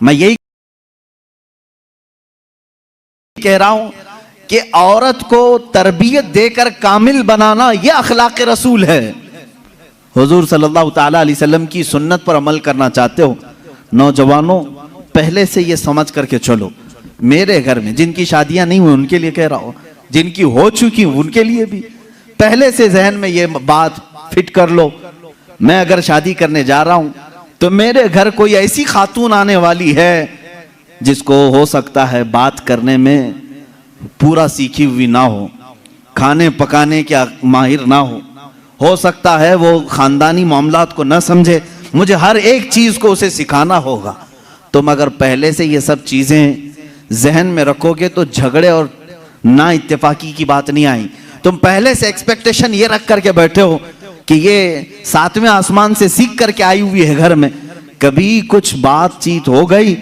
मैं यही कह रहा हूं कि औरत को तरबियत देकर कामिल बनाना यह अखलाक रसूल है। हुजूर सल्लल्लाहु ताला अलैहि वसल्लम की सुन्नत पर अमल करना चाहते हो नौजवानों, पहले से ये समझ करके चलो। मेरे घर में जिनकी शादियां नहीं हुई उनके लिए कह रहा हूं, जिनकी हो चुकी उनके लिए भी पहले से जहन में ये बात फिट कर लो। मैं अगर शादी करने जा रहा हूं तो मेरे घर कोई ऐसी खातून आने वाली है जिसको हो सकता है बात करने में पूरा सीखी हुई ना हो, खाने पकाने के माहिर ना हो सकता है वो खानदानी मामलात को ना समझे, मुझे हर एक चीज को उसे सिखाना होगा। तुम अगर पहले से ये सब चीजें जहन में रखोगे तो झगड़े और ना इत्तेफाकी की बात नहीं आई। तुम पहले से एक्सपेक्टेशन ये रख करके बैठे हो कि ये 7वें आसमान से सीख करके आई हुई है घर में, कभी कुछ बातचीत हो गई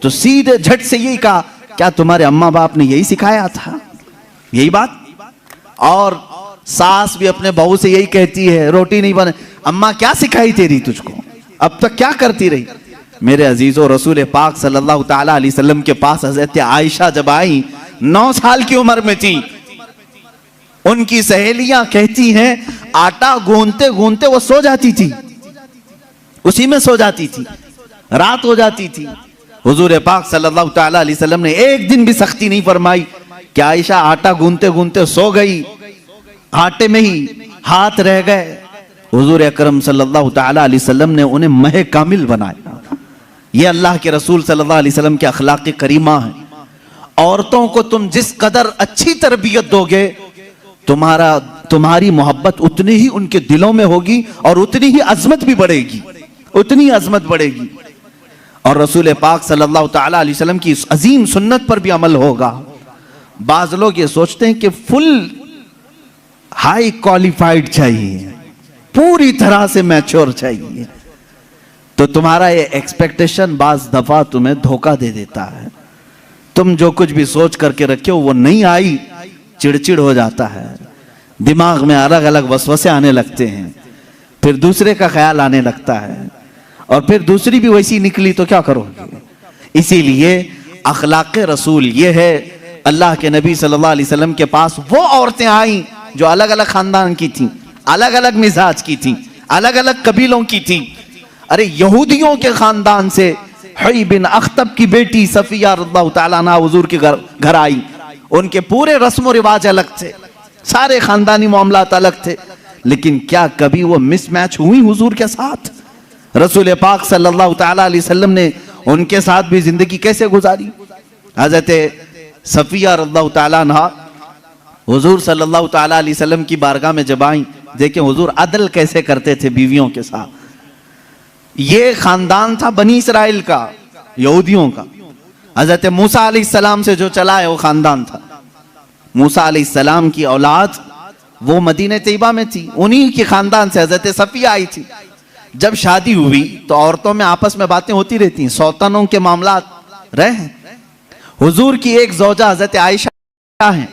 तो सीधे झट से यही कहा, क्या तुम्हारे अम्मा बाप ने यही सिखाया था? यही बात। और सास भी अपने बहू से यही कहती है, रोटी नहीं बने, अम्मा क्या सिखाई तेरी तुझको, अब तक क्या करती रही? मेरे अजीजों, रसूल पाक सल्लल्लाहु ताला अलैहि वसल्लम के पास हजरत आयशा जब आई, 9 साल की उम्र में थी, उनकी सहेलियां कहती हैं आटा गूंथते गूंथते वो सो जाती थी, उसी में सो जाती थी, रात हो जाती थी। हुजूर पाक सल्लल्लाहु ताला अलैहि वसल्लम ने एक दिन भी सख्ती नहीं फरमाई कि आयशा आटा गूंथते गूंथते सो गई, आटे में ही हाथ रह गए। हुजूर अकरम सल्लल्लाहु ताला अलैहि वसल्लम ने उन्हें मह कामिल बनाया। ये अल्लाह के रसूल सल्लल्लाहु अलैहि वसल्लम के अखलाक करीमा है। औरतों को तुम जिस कदर अच्छी तरबियत दोगे, तुम्हारी मोहब्बत उतनी ही उनके दिलों में होगी और उतनी ही अजमत भी बढ़ेगी, उतनी अजमत बढ़ेगी। और रसूल पाक सल्लल्लाहु ताला अलैहि वसल्लम की इस अजीम सुन्नत पर भी अमल होगा। बाज लोग ये सोचते हैं कि फुल हाई क्वालिफाइड चाहिए, पूरी तरह से मैच्योर चाहिए, तो तुम्हारा ये एक्सपेक्टेशन बाज दफा तुम्हें धोखा दे देता है। तुम जो कुछ भी सोच करके रखे हो वो नहीं आई, चिड़चिड़ हो जाता है, दिमाग में अलग अलग वसवसे आने लगते हैं, फिर दूसरे का ख्याल आने लगता है, और फिर दूसरी भी वैसी निकली तो क्या करोगे? इसीलिए अखलाक रसूल ये है। अल्लाह के नबी सल्लल्लाहु अलैहि वसल्लम के पास वो औरतें आई जो अलग अलग खानदान की थी, अलग अलग मिजाज की थी, अलग अलग कबीलों की थी। अरे यहूदियों के खानदान से हुई बिन अख्तब की बेटी सफिया रज़ियल्लाहु ताला अन्हा हुजूर के घर आई। उनके पूरे रस्म व रिवाज अलग थे, सारे खानदानी मामलात अलग थे, लेकिन क्या कभी वो मिसमैच हुई हुजूर के साथ? रसूल पाक सल्लल्लाहु ताला अलैहि वसल्लम ने उनके साथ भी जिंदगी कैसे गुजारी? हजरत सफिया रज़ियल्लाहु ताला अन्हा हुजूर सल्लल्लाहु ताला अलैहि वसल्लम की बारगाह में जब आई, देखें हुजूर अदल कैसे करते थे बीवियों के साथ। ये खानदान था बनी इसराइल का, यहूदियों का। हजरत मूसा अलैहिस्सलाम से जो चला है वो खानदान था। मूसा अलैहिस्सलाम की औलाद वो मदीने तैयबा में थी, उन्हीं के खानदान से हजरत सफिया आई थी। जब शादी हुई तो औरतों में आपस में बातें होती रहती हैं, सौतनों के मामलात रहे। हुजूर की एक ज़ौजा हजरत आयशा हैं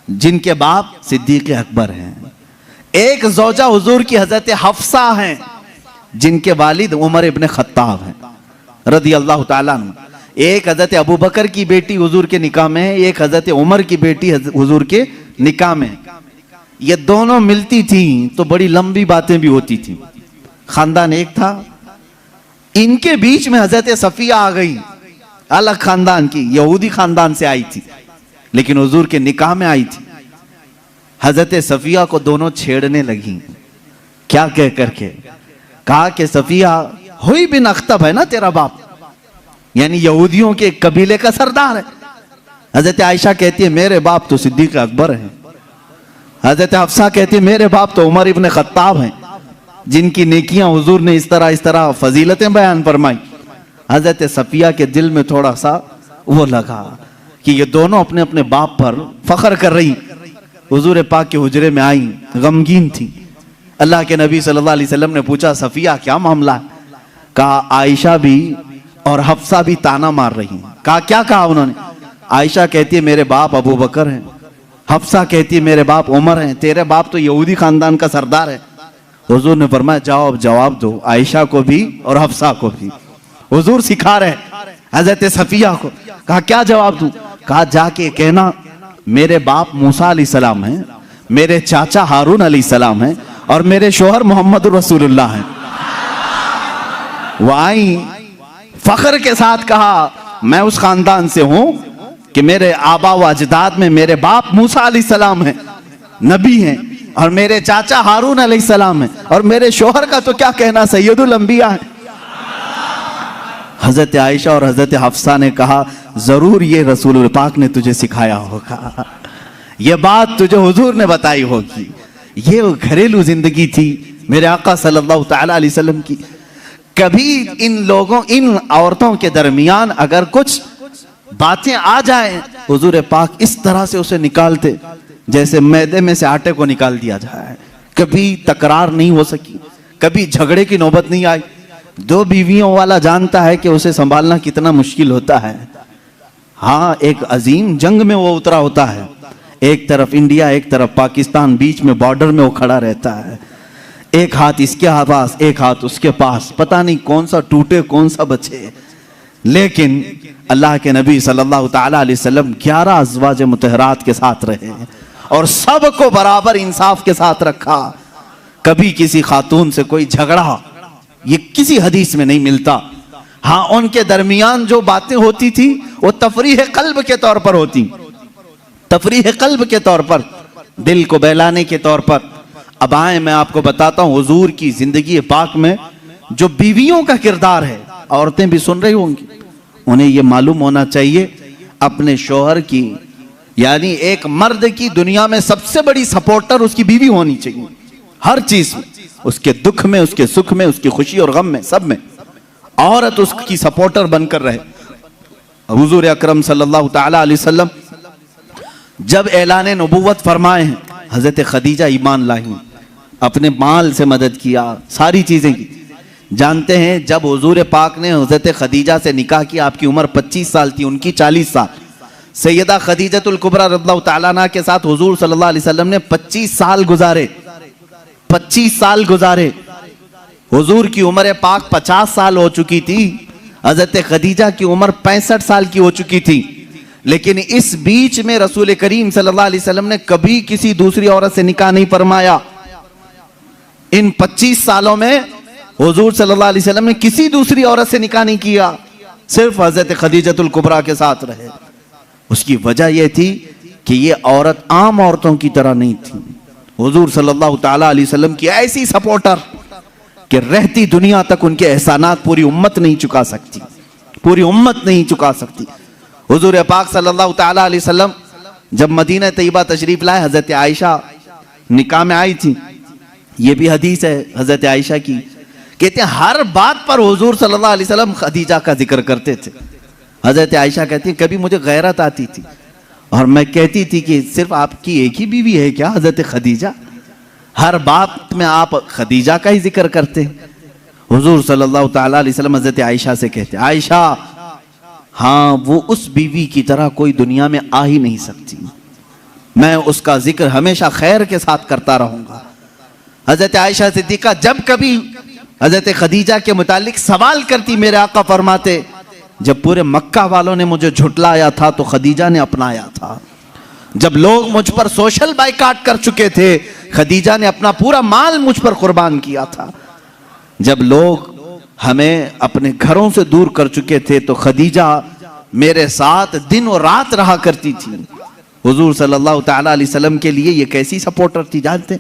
जिनके बाप सिद्दीक़ अकबर हैं। एक ज़ौजा हुजूर की हजरत हफ्सा हैं जिनके वालिद उमर इब्न खत्ताब हैं रज़ियल्लाहु ताला अन्हु। एक हजरत अबू बकर की बेटी हुजूर के निकाह में है, एक हजरत उमर की बेटी हुजूर के निकाह में। ये दोनों मिलती थी तो बड़ी लंबी बातें भी होती थी। खानदान एक था, इनके बीच में हजरत सफिया आ गई, अलग खानदान की, यहूदी खानदान से आई थी, लेकिन हुजूर के निकाह में आई थी। हजरत सफिया को दोनों छेड़ने लगी। क्या कह करके? कहा कि सफिया हुई बिन अख्तब है ना तेरा बाप, यानी यहूदियों के कबीले का सरदार है। हजरत आयशा कहती है मेरे बाप तो सिद्दीक़ अकबर हैं। हजरत हफ्सा कहती है मेरे बाप तो उमर इब्न खत्ताब हैं, जिनकी नेकियां हुजूर ने इस तरह फजीलतें बयान फरमाई। हजरत सफिया के दिल में थोड़ा सा वो लगा कि ये दोनों अपने अपने बाप पर फख्र कर रही। हुजूर पाक के हुजरे में आई, गमगीन थी। अल्लाह के नबी सल्लल्लाहु अलैहि वसल्लम ने पूछा सफिया क्या मामला है? कहा आयशा भी और हफ्सा भी ताना मार रही हैं। कहा क्या कहा उन्होंने? आयशा कहती है मेरे बाप अबू बकर हैं, हफ्सा कहती है मेरे बाप उमर हैं, तेरे बाप तो यहूदी खानदान का सरदार है। हुजूर ने फरमाया जाओ अब जवाब दो, आयशा को भी और हफ्सा को भी। हुजूर सिखा रहे हजरत सफिया को। कहा क्या जवाब दूं? कहा जाके कहना मेरे बाप मूसा अलैहिस्सलाम हैं, मेरे चाचा हारून अलैहिस्सलाम हैं और मेरे शोहर मोहम्मद रसूलुल्लाह हैं। वो आई फख्र के साथ कहा मैं उस खानदान से हूं कि मेरे आबा व अजदाद में मेरे बाप मूसा अलैहिस्सलाम हैं, नबी हैं, और मेरे चाचा हारून अलैहिस्सलाम हैं, और मेरे शोहर का तो क्या कहना, सैयदुल अंबिया है। हजरत आयशा और हजरत हफ्सा ने कहा जरूर ये रसूल पाक ने तुझे सिखाया होगा, ये बात तुझे हुजूर ने बताई होगी। ये घरेलू जिंदगी थी मेरे आका सल्लल्लाहु तआला अलैहि वसल्लम की। कभी इन लोगों, इन औरतों के दरमियान अगर कुछ बातें आ जाएं, हुजूर पाक इस तरह से उसे निकालते जैसे मैदे में से आटे को निकाल दिया जाए। कभी तकरार नहीं हो सकी, कभी झगड़े की नौबत नहीं आई। दो बीवियों वाला जानता है कि उसे संभालना कितना मुश्किल होता है। हाँ, एक अजीम जंग में वो उतरा होता है, एक तरफ इंडिया एक तरफ पाकिस्तान, बीच में बॉर्डर में वो खड़ा रहता है। एक हाथ इसके पास, एक हाथ उसके पास, पता नहीं कौन सा टूटे कौन सा बचे। लेकिन अल्लाह के नबी सल्लल्लाहु तआला अलैहि वसल्लम 11 अज़वाज मुतहरात के साथ रहे और सबको बराबर इंसाफ के साथ रखा। कभी किसी खातून से कोई झगड़ा, ये किसी हदीस में नहीं मिलता। हाँ, उनके दरमियान जो बातें होती थी वो तफरीह कल्ब के तौर पर होती, तफरीह कल्ब के तौर पर, दिल को बहलाने के तौर पर। अब आए मैं आपको बताता हूं हुजूर की जिंदगी पाक में जो बीवियों का किरदार है। औरतें भी सुन रही होंगी, उन्हें यह मालूम होना चाहिए अपने शौहर की, यानी एक मर्द की दुनिया में सबसे बड़ी सपोर्टर उसकी बीवी होनी चाहिए। हर चीज में, उसके दुख में, उसके सुख में, उसकी खुशी और गम में, सब में औरत उसकी सपोर्टर बनकर रहे। हुजूर अकरम सल्लल्लाहु तआला अलैहि वसल्लम जब ऐलान नबुव्वत फरमाए हैं, हजरत खदीजा ईमान लाई, अपने माल से मदद किया, सारी चीजें की। जानते हैं जब हुजूर पाक ने हजरत खदीजा से निकाह किया, आपकी उम्र 25 साल थी, उनकी 40 साल। सैयदा खदीजतुल कुबरा रज़ियल्लाहु तआला अन्हा के साथ हुजूर सल्लल्लाहु अलैहि वसल्लम ने 25 साल गुजारे, 25 साल गुजारे। हुजूर की उम्र पाक 50 साल हो चुकी थी, हजरत खदीजा की उम्र 65 साल की हो चुकी थी। लेकिन इस बीच में रसूल करीम सल्लल्लाहु अलैहि वसल्लम ने कभी किसी दूसरी औरत से निकाह नहीं फरमाया। इन 25 सालों में हुजूर सल्लल्लाहु अलैहि वसल्लम ने किसी दूसरी औरत से निकाह नहीं किया, सिर्फ हजरत खदीजतुल कुबरा के साथ रहे। उसकी वजह यह थी कि ये औरत आम औरतों की तरह नहीं थी, हुजूर सल्लल्लाहु तआला अलैहि वसल्लम की ऐसी सपोर्टर कि रहती दुनिया तक उनके एहसानात पूरी उम्मत नहीं चुका सकती, पूरी उम्मत नहीं चुका सकती। हुजूर पाक सल्लल्लाहु तआला अलैहि वसल्लम जब मदीना तैयबा तशरीफ लाए, हजरत आयशा निकाह में आई थी। ये भी हदीस है हजरत आयशा की, कहते हैं हर बात पर हुजूर सल्लल्लाहु अलैहि वसल्लम खदीजा का जिक्र करते थे। हजरत आयशा कहती है कभी मुझे गैरत आती थी और मैं कहती थी कि सिर्फ आपकी एक ही बीवी है क्या हजरत खदीजा, हर बात में आप खदीजा का ही जिक्र करते हैं। हुजूर सल्लल्लाहु तआला अलैहि वसल्लम हजरत आयशा से कहते, आयशा हाँ, वो उस बीवी की तरह कोई दुनिया में आ ही नहीं सकती, मैं उसका जिक्र हमेशा खैर के साथ करता रहूंगा। हजरत आयशा सिद्दीका जब कभी हजरत खदीजा के मुतालिक सवाल करती, मेरे आका फरमाते जब पूरे मक्का वालों ने मुझे झुटलाया था तो खदीजा ने अपनाया था। जब लोग मुझ पर सोशल बाइकाट कर चुके थे, खदीजा ने अपना पूरा माल मुझ पर कुर्बान किया था। जब लोग हमें अपने घरों से दूर कर चुके थे तो खदीजा मेरे साथ दिन और रात रहा करती थी। हुजूर सल्लल्लाहु तआला अलैहि वसल्लम के लिए ये कैसी सपोर्टर थी जानते?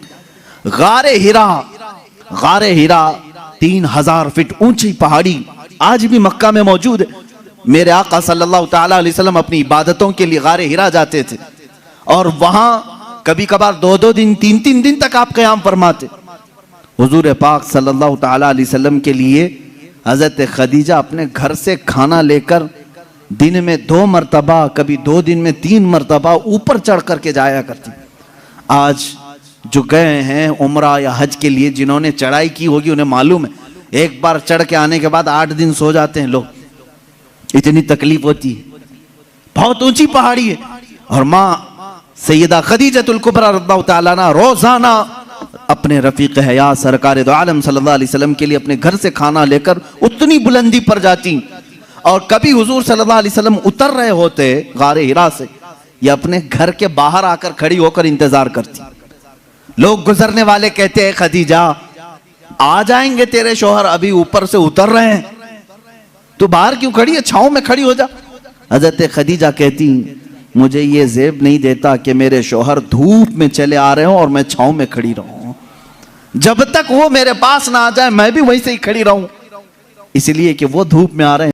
गारे हिरा 3000 फीट ऊंची पहाड़ी आज भी मक्का में मौजूद है। मेरे आका सल्लल्लाहु तआला अलैहि वसल्लम अपनी इबादतों के लिए गारे हिरा जाते थे और वहां कभी कभार 2-2 दिन 3-3 दिन तक आप क़याम फरमाते। हुजूर पाक सल्लल्लाहु तआला अलैहि वसल्लम के लिए हजरत खदीजा अपने घर से खाना लेकर दिन में 2 मरतबा, कभी 2 दिन में 3 मरतबा ऊपर चढ़ करके जाया करती। आज जो गए हैं उम्रा या हज के लिए, जिन्होंने चढ़ाई की होगी उन्हें मालूम है, एक बार चढ़ के आने के बाद 8 दिन सो जाते हैं लोग, इतनी तकलीफ होती है। बहुत ऊंची पहाड़ी है और माँ सैयदा खदीजतुल कुबरा रज़ियल्लाहु तआला अन्हा रोजाना अपने रफीक हयात सरकार दो आलम सल्लल्लाहु अलैहि वसल्लम के लिए अपने घर से खाना लेकर उतनी बुलंदी पर जाती और कभी हुजूर सल्लल्लाहु अलैहि वसल्लम उतर रहे होते गारे हिरा से, ये अपने घर के बाहर आकर खड़ी होकर इंतजार करती। लोग गुजरने वाले कहते हैं खदीजा आ जाएंगे तेरे शौहर, अभी ऊपर से उतर रहे हैं, तू बाहर क्यों खड़ी है, छांव में खड़ी हो जा। हजरत खदीजा कहती मुझे ये ज़ेब नहीं देता कि मेरे शौहर धूप में चले आ रहे हो और मैं छांव में खड़ी रहूं, जब तक वो मेरे पास ना आ जाए मैं भी वहीं से ही खड़ी रहूं, इसलिए कि वो धूप में आ रहे हैं।